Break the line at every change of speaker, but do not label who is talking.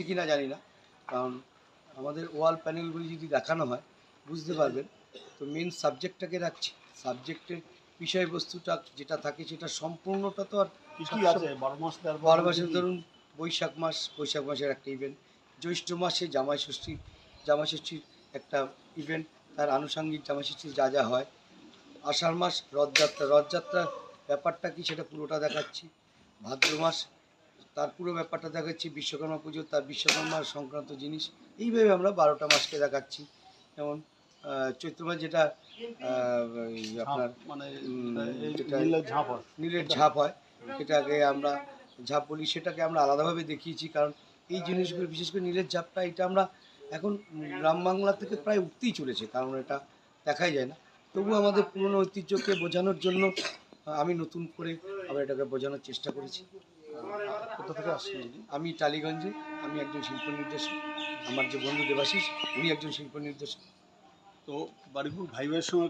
কিনা জানি না, কারণ আমাদের ওয়াল প্যানেলগুলি যদি দেখানো হয় বুঝতে পারবেন। তো মেন সাবজেক্টটাকে রাখছি, সাবজেক্টের বিষয়বস্তুটা যেটা থাকে সেটা সম্পূর্ণটা তো আর
কি আছে 12 মাস
12 মাসের ধরুন বৈশাখ মাসের একটা ইভেন্ট, জ্যৈষ্ঠ মাসে জামাই ষষ্ঠীর একটা ইভেন্ট, তার আনুষঙ্গিক জামাইষষ্ঠীর যা যা হয়। আষাঢ় মাস রথযাত্রার ব্যাপারটা কি সেটা পুরোটা দেখাচ্ছি। ভাদ্র মাস তার পুরো ব্যাপারটা দেখাচ্ছি। বিশ্বকর্মা পুজো তার বিশ্বকর্মা সংক্রান্ত জিনিস, এইভাবে আমরা 12টা মাসকে দেখাচ্ছি। যেমন চৈত্র মাস যেটা আপনার
মানে
যেটা নীলের
এটা
ঝাঁপ হয়, সেটাকে আমরা ঝাঁপ বলি, সেটাকে আমরা আলাদাভাবে দেখিয়েছি। কারণ এই জিনিসগুলো বিশেষ করে নীলের ঝাঁপটা এটা আমরা এখন গ্রাম বাংলা থেকে প্রায় উঠতেই চলেছে, কারণ এটা দেখাই যায় না। তবু আমাদের পুরনো ঐতিহ্যকে বোঝানোর জন্য আমি নতুন করে আবার এটাকে বোঝানোর চেষ্টা করেছি।
কোথা থেকে আসছেন?
আমি টালিগঞ্জে, আমি একজন শিল্প নির্দেশক। আমার যে বন্ধু দেবাশিস, উনি একজন শিল্প নির্দেশক।
তো বাড়িপুর ভাই ভাইয়ের সঙ্গে